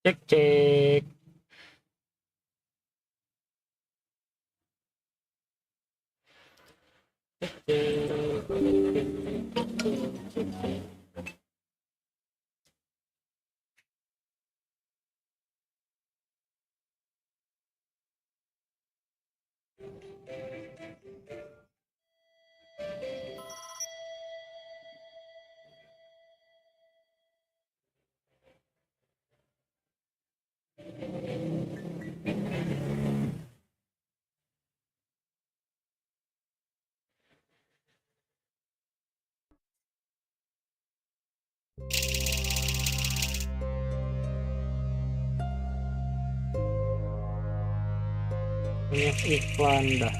Cek cek. Banyak iklan dah.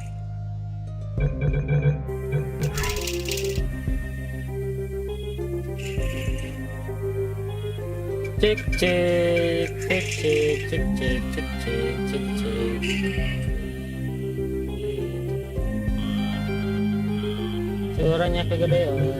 Cek cek cek cek cek cek cek cek cek cek. Suaranya kegedean.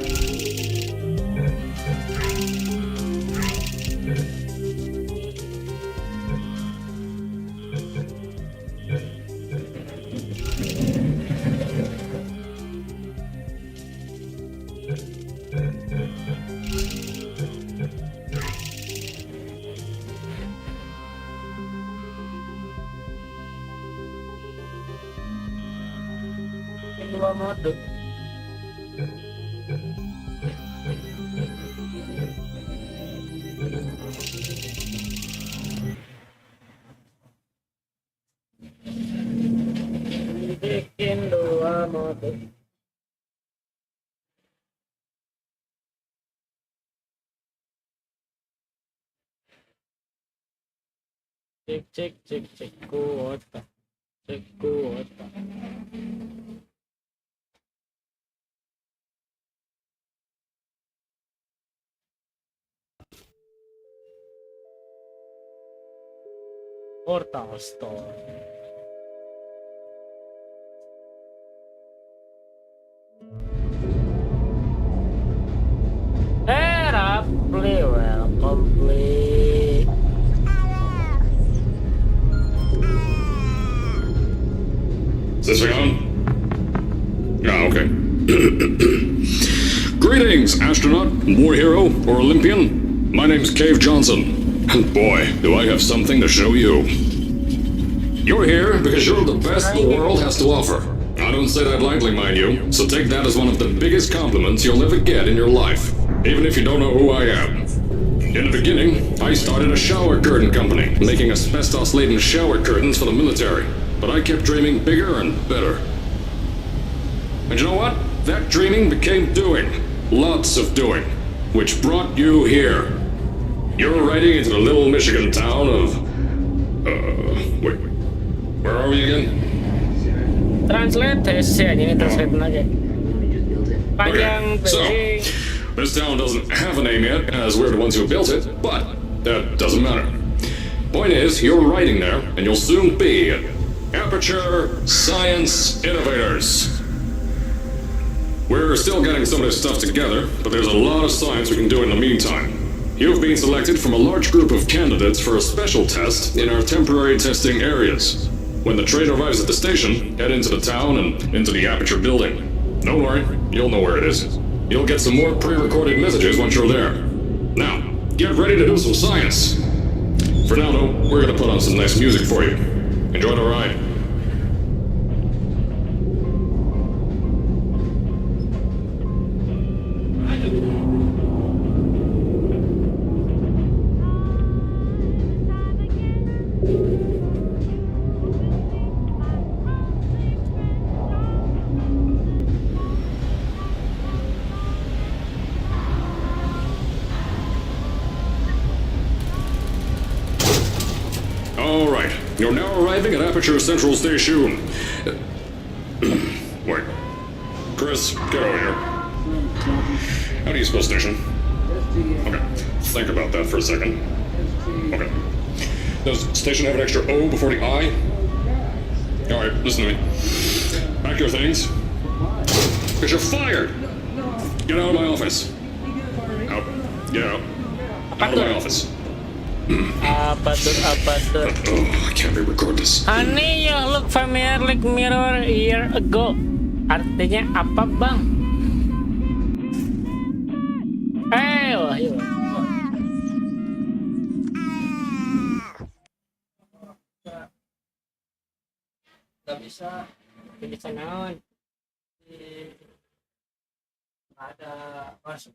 Dua mode. Bikin dua mode. Cek cek cek cek kuota. Cek kuota. Portal Store. Rapidly welcome, please. Is this thing on? Ah, okay. Greetings, astronaut, war hero, or Olympian. My name's Cave Johnson. And boy, do I have something to show you. You're here because you're the best the world has to offer. I don't say that lightly, mind you, so take that as one of the biggest compliments you'll ever get in your life, even if you don't know who I am. In the beginning, I started a shower curtain company, making asbestos-laden shower curtains for the military, but I kept dreaming bigger and better. And you know what? That dreaming became doing. Lots of doing. Which brought you here. You're riding into the little Michigan town of... wait. Where are we again? Translate ini translate aja. Panjang okay. So, this town doesn't have a name yet, as we're the ones who built it, but that doesn't matter. Point is, you're riding there, and you'll soon be Aperture Science Innovators. We're still getting some of this stuff together, but there's a lot of science we can do in the meantime. You've been selected from a large group of candidates for a special test in our temporary testing areas. When the train arrives at the station, head into the town and into the Aperture building. Don't worry, you'll know where it is. You'll get some more pre-recorded messages once you're there. Now, get ready to do some science. For now, though, we're gonna put on some nice music for you. Enjoy the ride. You're now arriving at Aperture Central Station. Wait. Chris, get over here. How do you spell station? Okay, think about that for a second. Okay. Does station have an extra O before the I? Alright, listen to me. Pack your things. Because you're fired! Get out of my office. Out. Get out. Out of my office. Apa tuh? Oh, I can't re-record this. Honey, you look familiar like mirror a year ago. Artinya apa, Bang? Wahyu. Gak bisa naon. Ada masuk.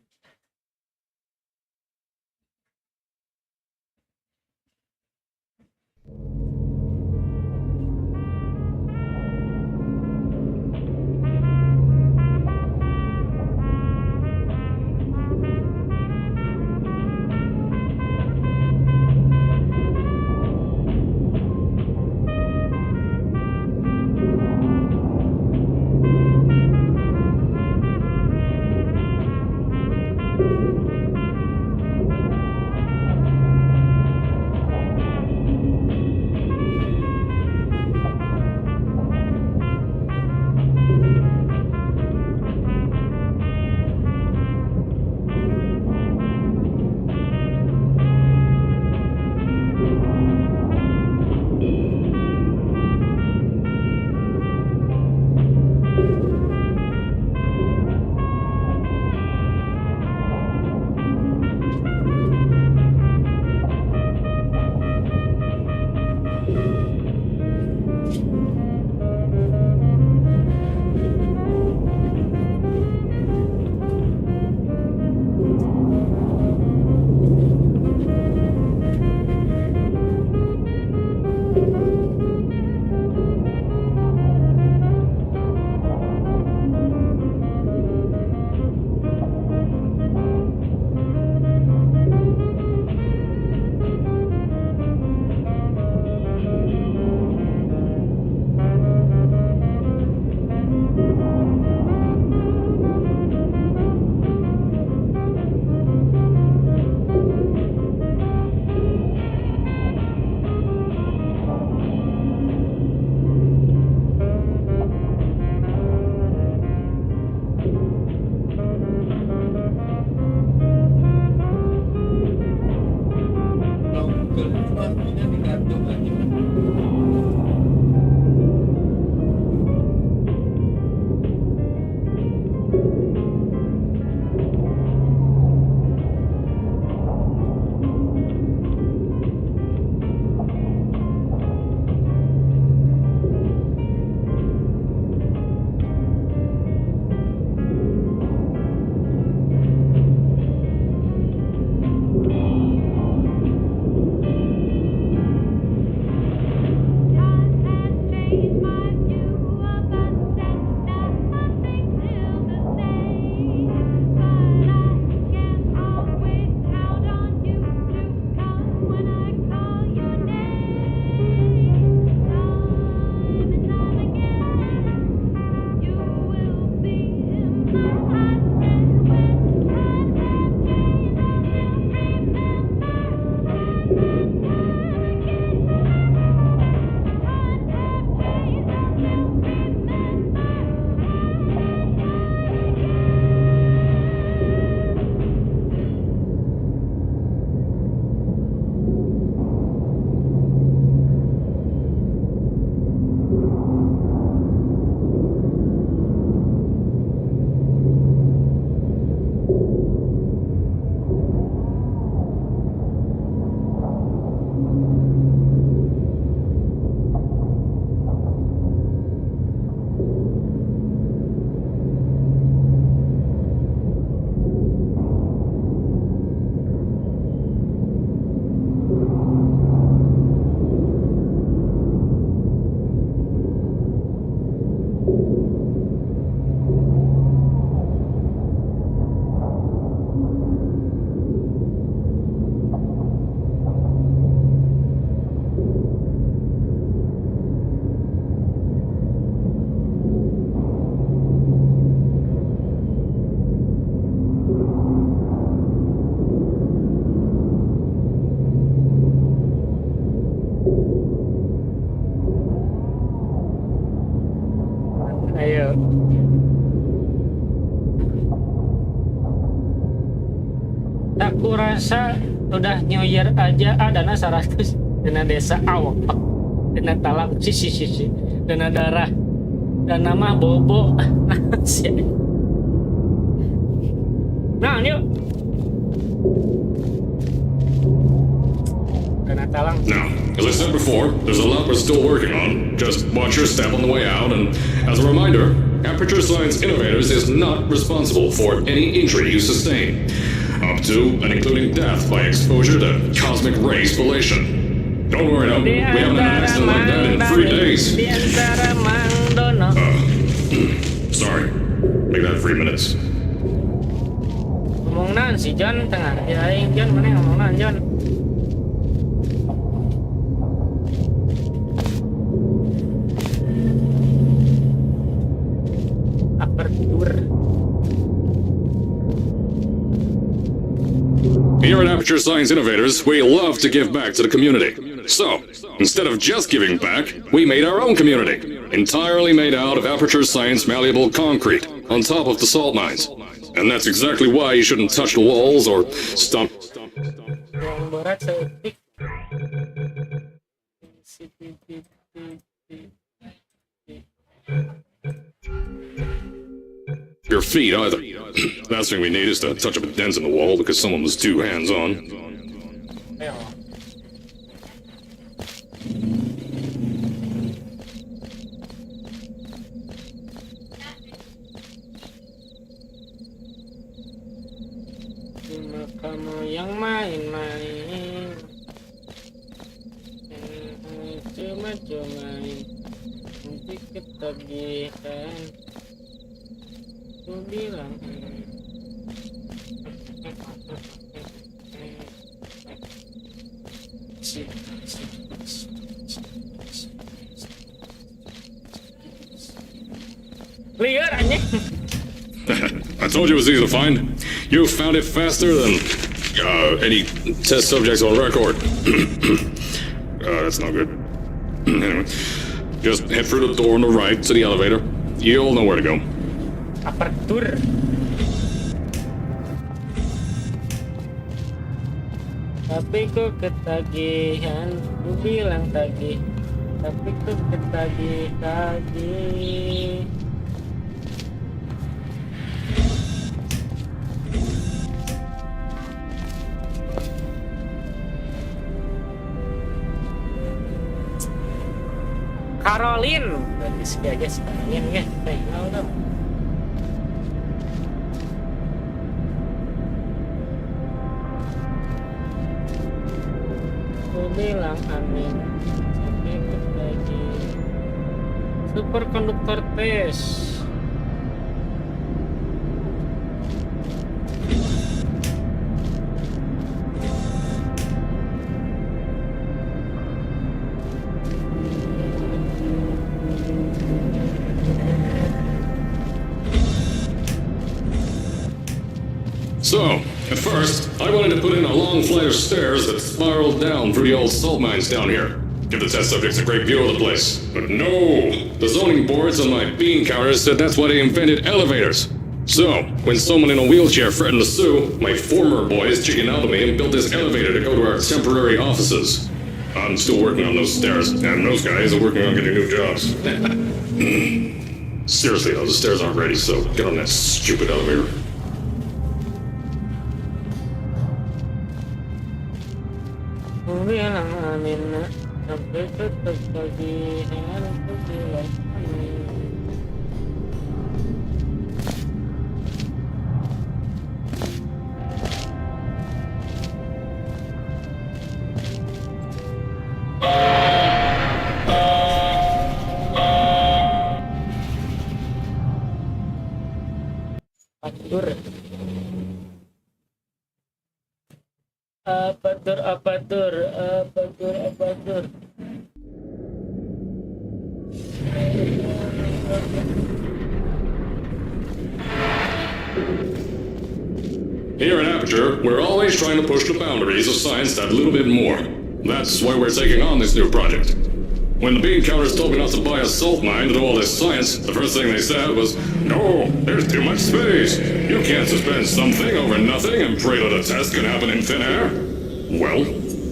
Ayo. Tak kurasa udah New Year aja dana 100, dana desa awak, dana talang sisi dana darah, dana mah bobo. Nah yuk dana talang. Now, as I said before, there's a lot we're still working on. Just watch your step on the way out, and as a reminder, Aperture Science Innovators is not responsible for any injury you sustain, up to and including death by exposure to cosmic ray spallation. Don't worry now, we haven't had an accident like that in 3 days. Sorry, make that 3 minutes. Ngomong naon si John tengah aing John mana ngomong naon John. Here at Aperture Science Innovators, we love to give back to the community. So, instead of just giving back, we made our own community, entirely made out of Aperture Science malleable concrete, on top of the salt mines. And that's exactly why you shouldn't touch the walls or stomp. Yang berat seetik. Your feet either. Last thing we need is to touch up a dent in the wall because someone was too hands-on. Ayo. Cuma kamu yang main-main, cuma nanti ketagihan. Ku bilang liar anjing. I told you it was easy to find. You found it faster than any test subjects on record. That's not good. Anyway, just head through the door on the right to the elevator. You'll know where to go. Apertur. Tapi ku ketagihan, ku bilang tagih. Tapi ku ketagih. Caroline, berarti sebagai sekalian ya, tahu dong. Bilang amin sampai lagi superkonduktor tes. So, at first, I wanted to put in a long flight of stairs that spiraled down through the old salt mines down here. Give the test subjects a great view of the place. But no! The zoning boards on my bean counters said that's why they invented elevators. So, when someone in a wheelchair threatened to sue, my former boys chickened out of me and built this elevator to go to our temporary offices. I'm still working on those stairs, and those guys are working on getting new jobs. Seriously though, the stairs aren't ready, so get on that stupid elevator. Bilang amin sampai tetap tagihan, ku bilang amin. Atur. Apatur. Here at Aperture, we're always trying to push the boundaries of science that little bit more. That's why we're taking on this new project. When the bean counters told me not to buy a salt mine to do all this science, the first thing they said was, "No, there's too much space. You can't suspend something over nothing and pray that a test can happen in thin air." Well,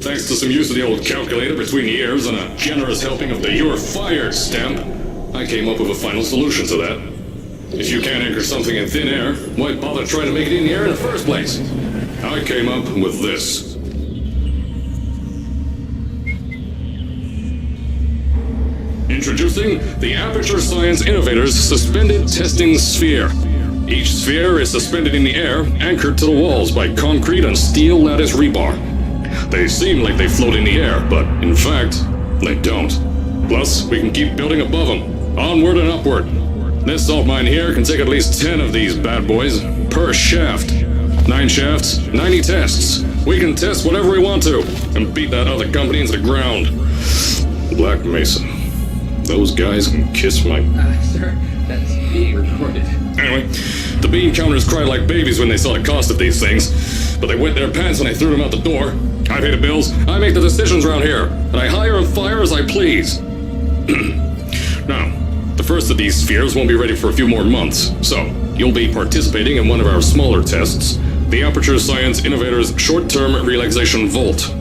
thanks to some use of the old calculator between the ears and a generous helping of the "you're fired" stamp, I came up with a final solution to that. If you can't anchor something in thin air, why bother trying to make it in the air in the first place? I came up with this. Introducing the Aperture Science Innovators Suspended Testing Sphere. Each sphere is suspended in the air, anchored to the walls by concrete and steel lattice rebar. They seem like they float in the air, but in fact, they don't. Plus, we can keep building above them, onward and upward. This salt mine here can take at least 10 of these bad boys per shaft. 9 shafts, 90 tests. We can test whatever we want to and beat that other company into the ground. Black Mesa. Those guys can kiss my... Sir, that's being recorded. Anyway, the bean counters cried like babies when they saw the cost of these things, but they wet their pants when I threw them out the door. I pay the bills, I make the decisions around here, and I hire and fire as I please. Now, the first of these spheres won't be ready for a few more months, so you'll be participating in one of our smaller tests, the Aperture Science Innovators Short-Term Relaxation Vault.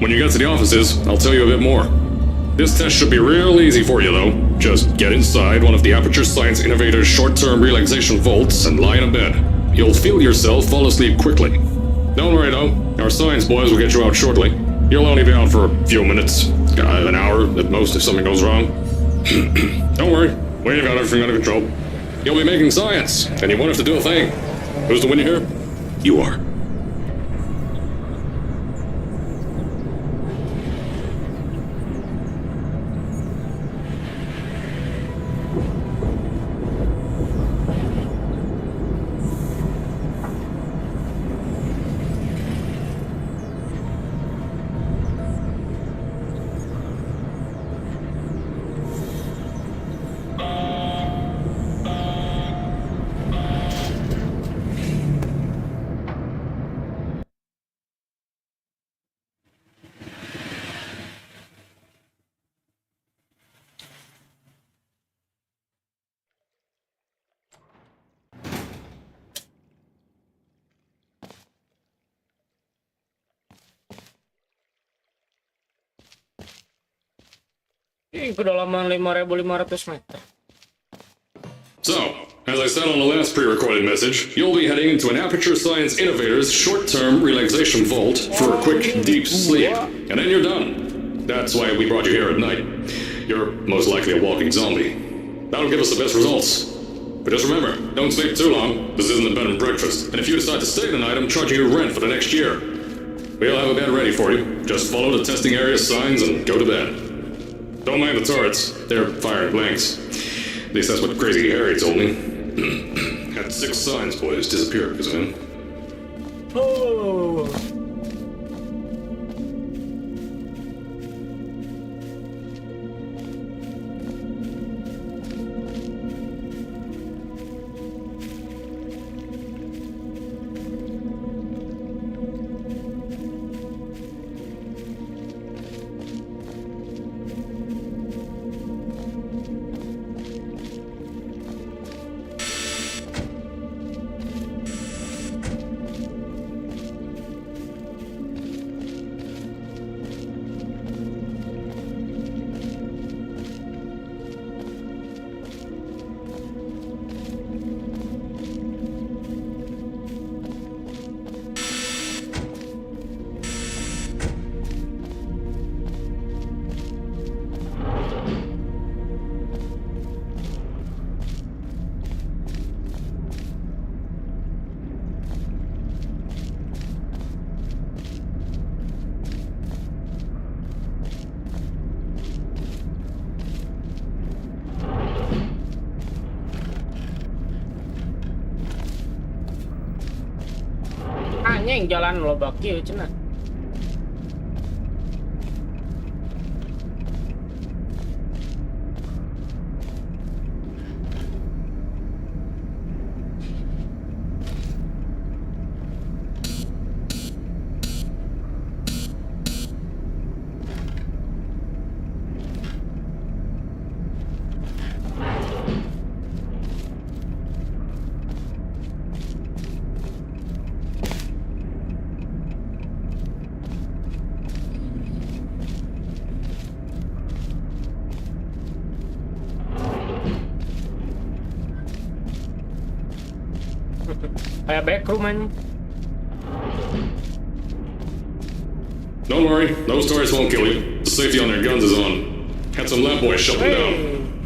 When you get to the offices, I'll tell you a bit more. This test should be real easy for you, though. Just get inside one of the Aperture Science Innovators short-term relaxation vaults and lie in a bed. You'll feel yourself fall asleep quickly. Don't worry, though. Our science boys will get you out shortly. You'll only be out for a few minutes. An hour at most if something goes wrong. Don't worry. We've got everything under control. You'll be making science, and you won't have to do a thing. Who's the winner here? You are. Kedalaman 5.500 meter. So, as I said on the last pre-recorded message, you'll be heading into an Aperture Science Innovators short-term relaxation vault for a quick, deep sleep. And then you're done. That's why we brought you here at night. You're most likely a walking zombie. That'll give us the best results. But just remember, don't sleep too long. This isn't a bed and breakfast. And if you decide to stay the night, I'm charging you rent for the next year. We'll have a bed ready for you. Just follow the testing area signs and go to bed. Don't mind the turrets. They're firing blanks. At least that's what Crazy Harry told me. Had 6 science boys disappear because of him. Oh. yang jalan loba kieu cenah. Kayak backroom aja. Don't worry, those turrets won't kill you. The safety on their guns is on. Had some lab boys shut them down.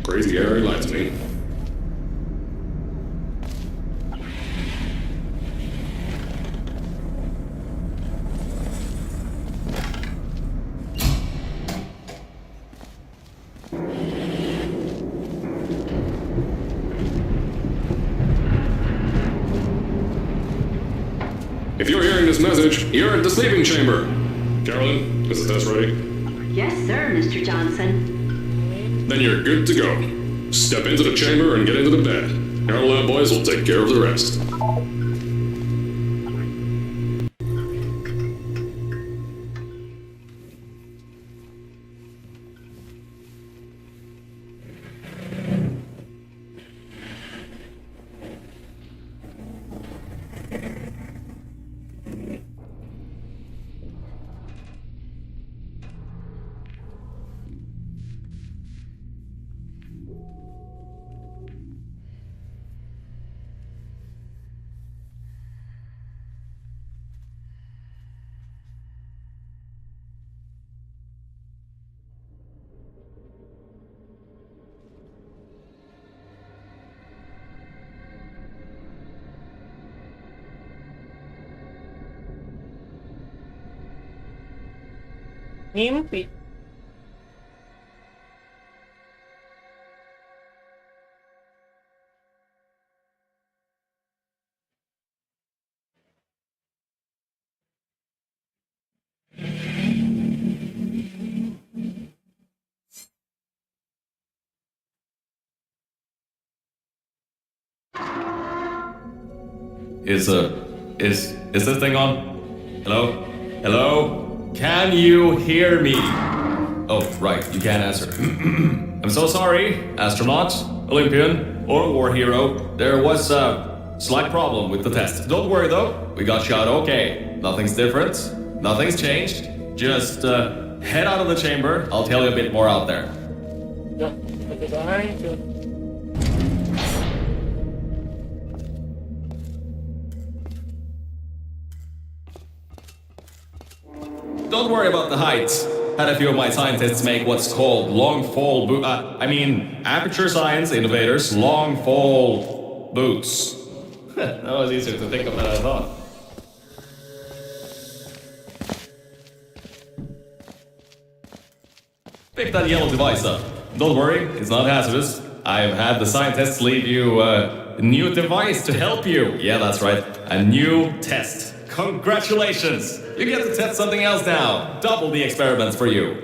Crazy Harry lied to me. If you're hearing this message, you're at the sleeping chamber. Carolyn, is the test ready? Yes, sir, Mr. Johnson. Then you're good to go. Step into the chamber and get into the bed. Our lab boys will take care of the rest. Ngimpi. Is this thing on? Hello? Hello? Can you hear me? Oh, right, you can't answer. I'm so sorry, astronaut, Olympian, or war hero. There was a slight problem with the test. Don't worry though, we got shot okay. Nothing's different, nothing's changed. Just head out of the chamber, I'll tell you a bit more out there. Ya, begitu aja. Don't worry about the heights. Had a few of my scientists make what's called long fall aperture science innovators, long fall boots. That was easier to think of than I thought. Pick that yellow device up. Don't worry, it's not hazardous. I've had the scientists leave you a new device to help you. Yeah, that's right. A new test. Congratulations! You get to test something else now. Double the experiments for you.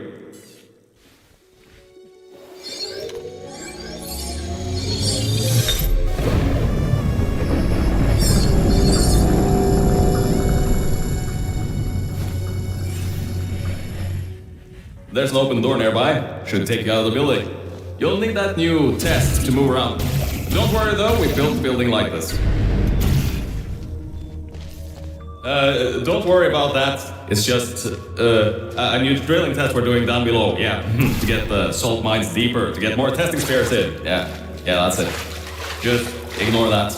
There's an open door nearby. Should take you out of the building. You'll need that new test to move around. Don't worry though, we built a building like this. Don't worry about that. It's just a new drilling test we're doing down below. Yeah, to get the salt mines deeper, to get more testing spares in. Yeah, that's it. Just ignore that.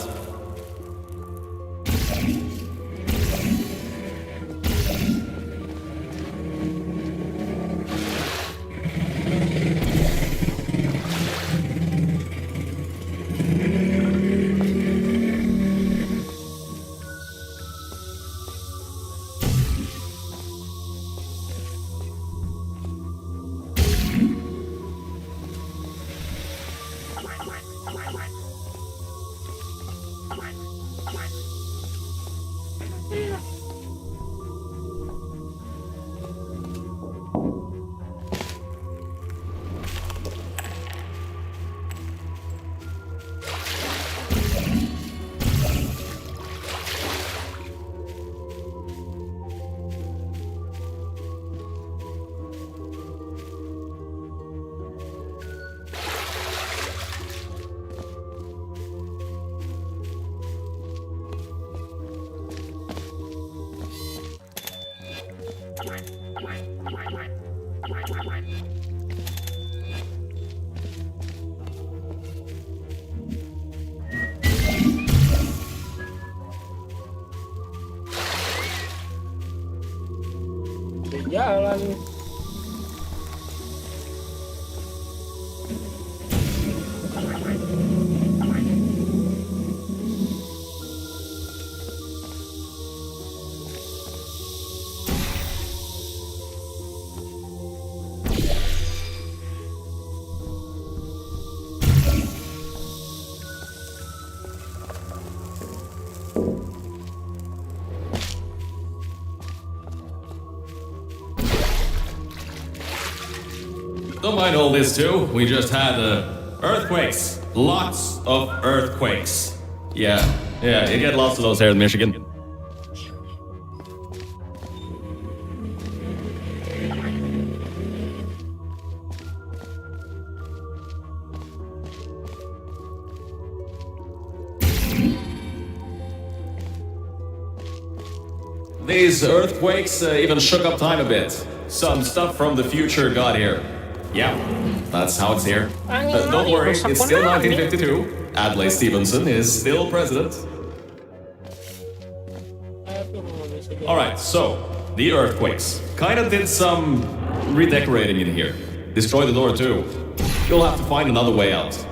Di jalan. Don't mind all this too. We just had earthquakes. Lots of earthquakes. Yeah, you get lots of those here in Michigan. These earthquakes even shook up time a bit. Some stuff from the future got here. Yeah, that's how it's here. Don't worry, it's still 1952. Adlai Stevenson is still president. Alright, so, the earthquakes. Kinda did some redecorating in here. Destroy the door too. You'll have to find another way out.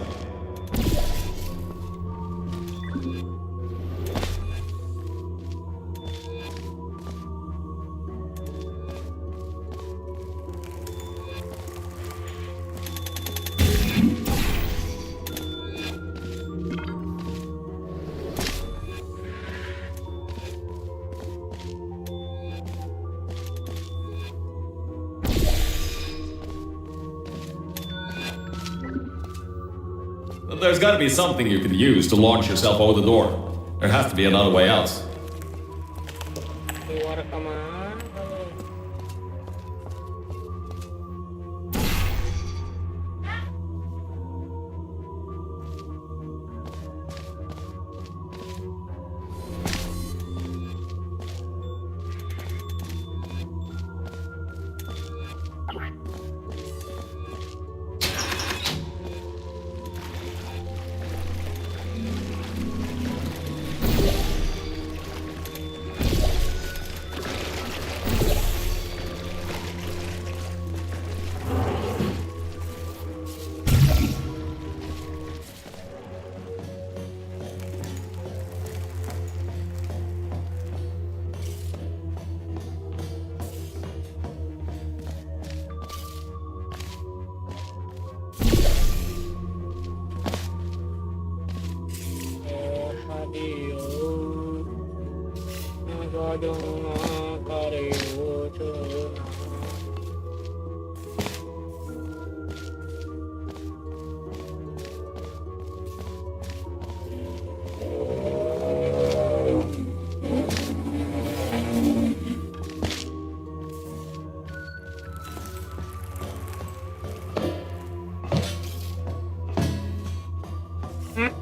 There's gotta be something you can use to launch yourself over the door. There has to be another way out. Keluar kemana?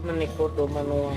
Menikut manual.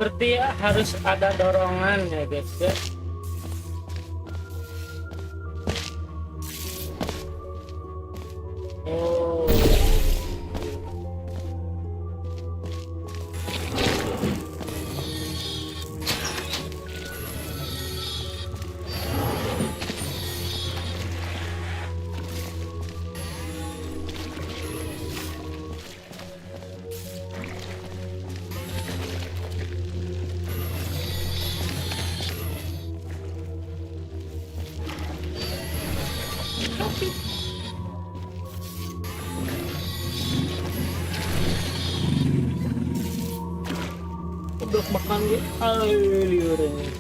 seperti harus ada dorongan ya guys ya. Oh. Udah makan gue, liurnya.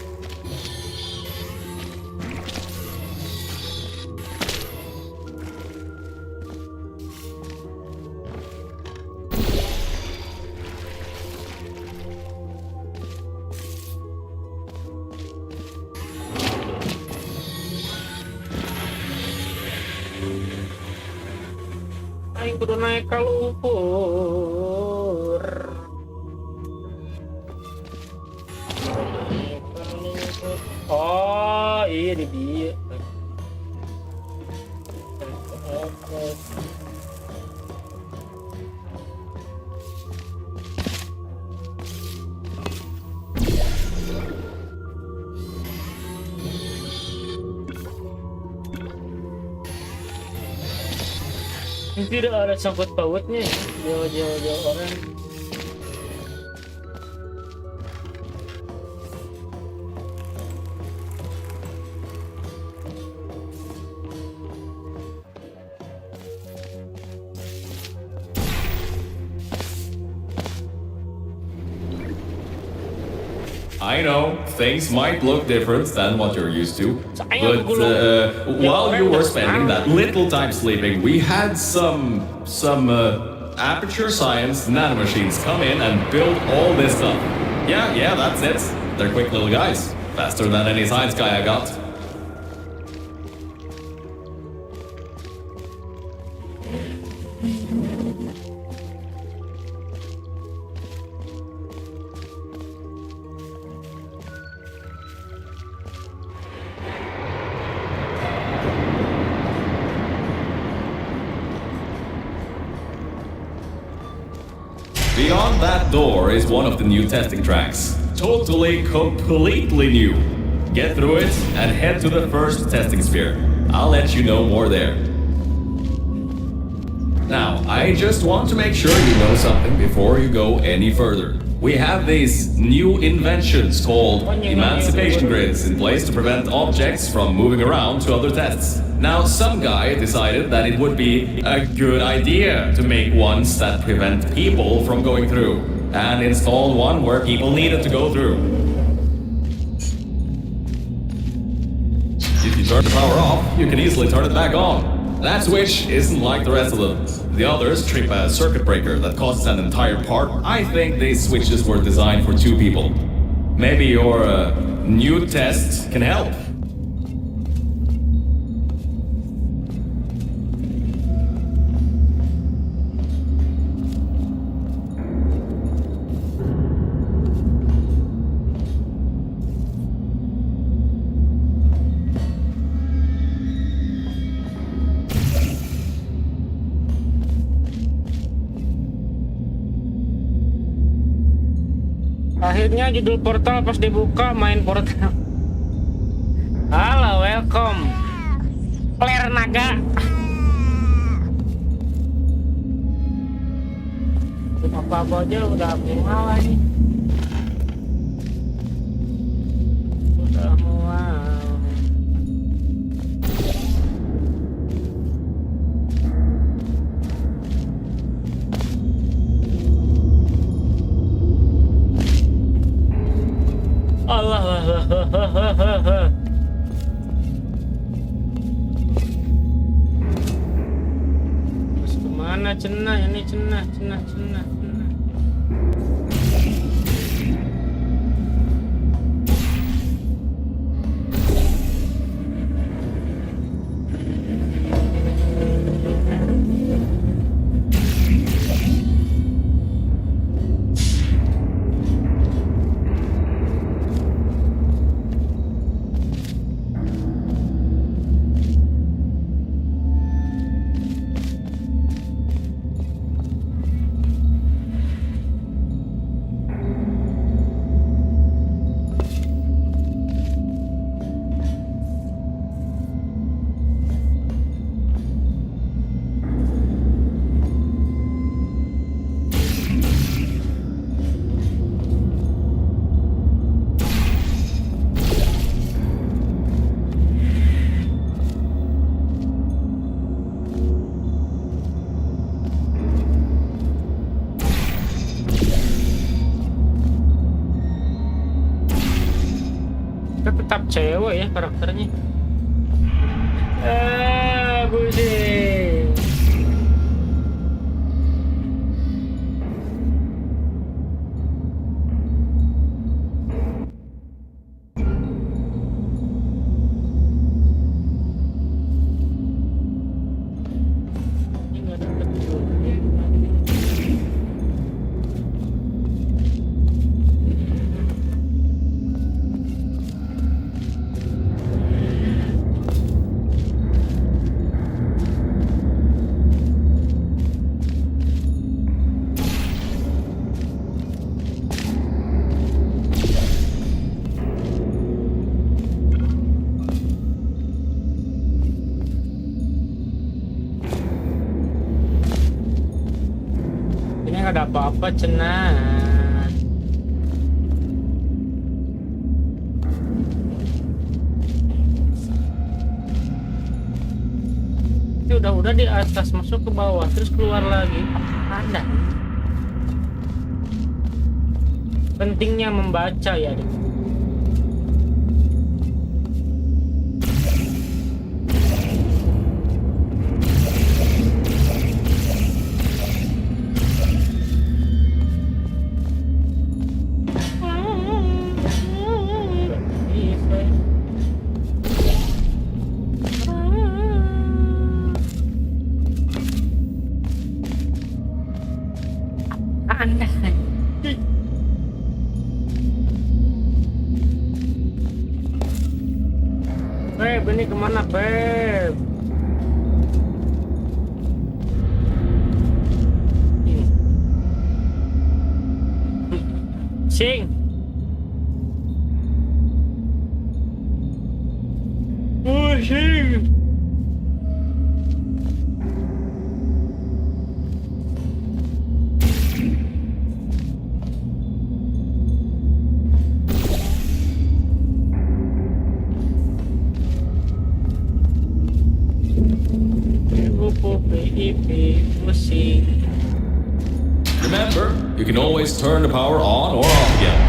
Ayo kudu naik ke lumpur. Oh, iya di dia. Ini tidak ada sangkut pautnya ya, jauh-jauh orang. I know things might look different than what you're used to, but while you were spending that little time sleeping, we had some aperture science nanomachines come in and build all this stuff. Yeah, that's it. They're quick little guys, faster than any science guy I got. Beyond that door is one of the new testing tracks. Totally, completely new. Get through it and head to the first testing sphere. I'll let you know more there. Now, I just want to make sure you know something before you go any further. We have these new inventions called emancipation grids in place to prevent objects from moving around to other tests. Now, some guy decided that it would be a good idea to make ones that prevent people from going through, and installed one where people needed to go through. If you turn the power off, you can easily turn it back on. That switch isn't like the rest of them. The others trip a circuit breaker that causes an entire part. I think these switches were designed for two people. Maybe your new test can help. Akhirnya judul portal pas dibuka main portal. Halo, welcome. Player naga. Apa-apa aja udah mual nih. Udah mual. Allah. Terus kemana cenah ini cenah. ya karakternya. Pusing. Ini nggak dapet juga. Ini nggak ada apa-apa cenah. Ini udah di atas masuk ke bawah terus keluar lagi. Ada. Pentingnya membaca ya. Anda. Beb, ini kemana Beb? Sing. Sing. Pusing. Remember, you can always turn the power on or off again.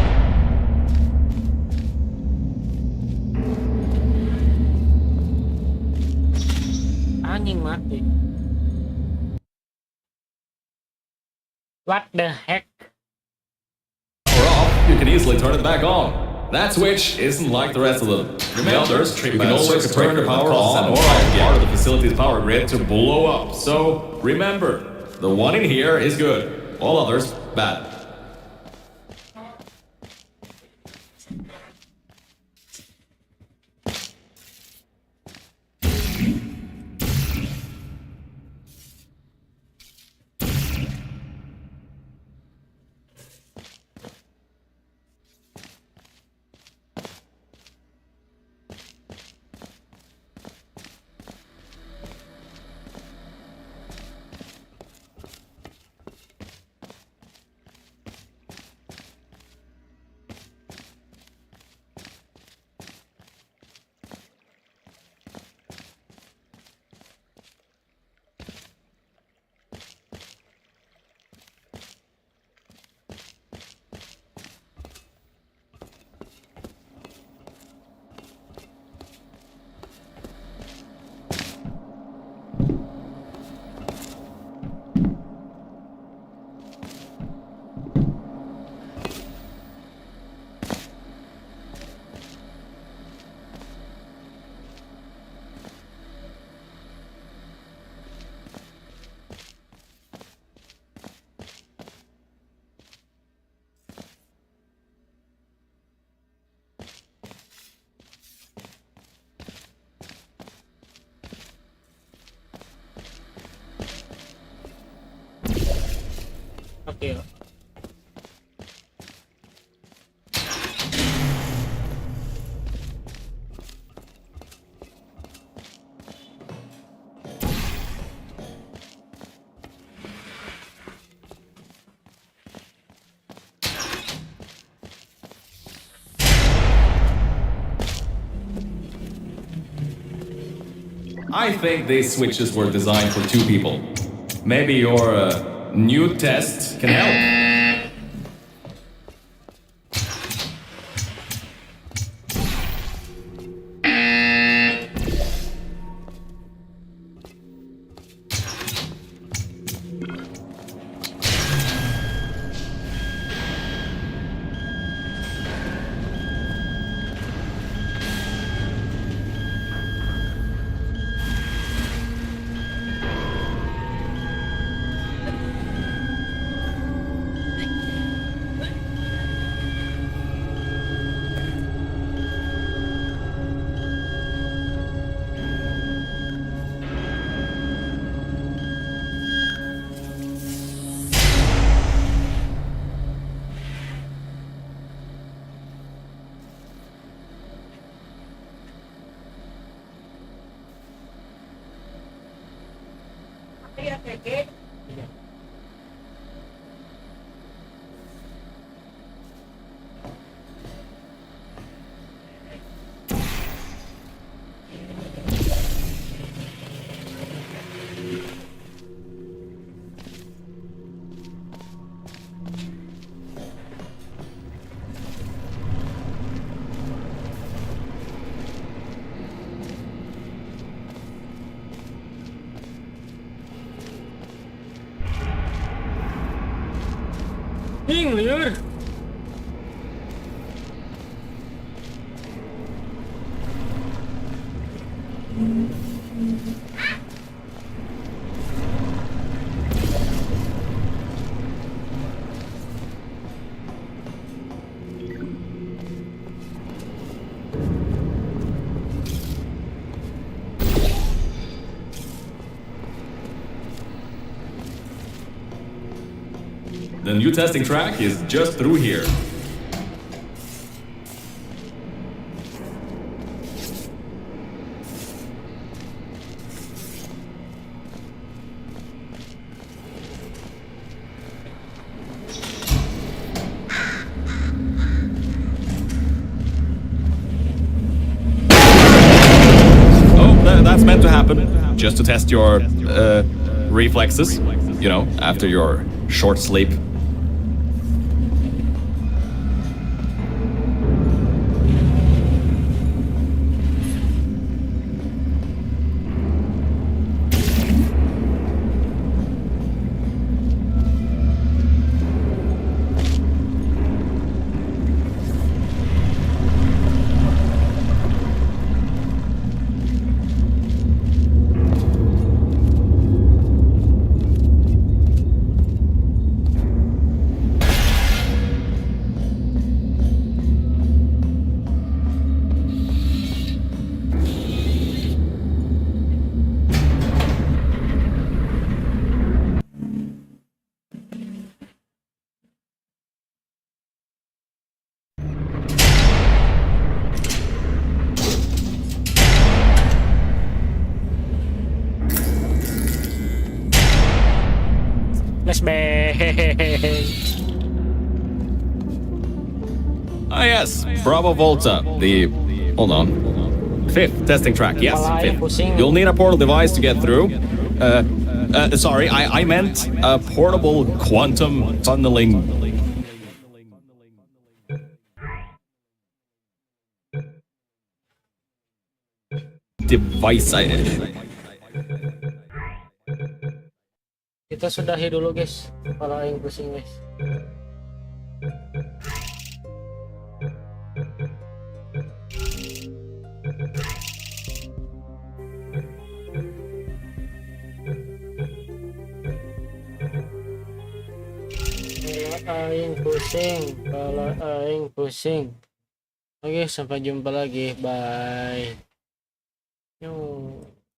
Anjing mati. What the heck? Or off, you can easily turn it back on. That switch isn't like the rest of them. Remember, you can always turn the power on or off again. Part of the facility's power grid to blow up. So remember, the one in here is good. All others, bad. Oke. I think these switches were designed for two people. Maybe your new test can help. Liur. The new testing track is just through here. That's meant to happen, just to test your reflexes, you know, after your short sleep. Ah yes, Bravo Volta, the... hold on. Fifth testing track, yes, fifth. You'll need a portal device to get through. Sorry, I meant a portable quantum tunneling... device. Kita sudahi dulu guys, kepala aing pusing guys. Kepala aing pusing, kepala aing pusing. Oke, sampai jumpa lagi, bye. Yo.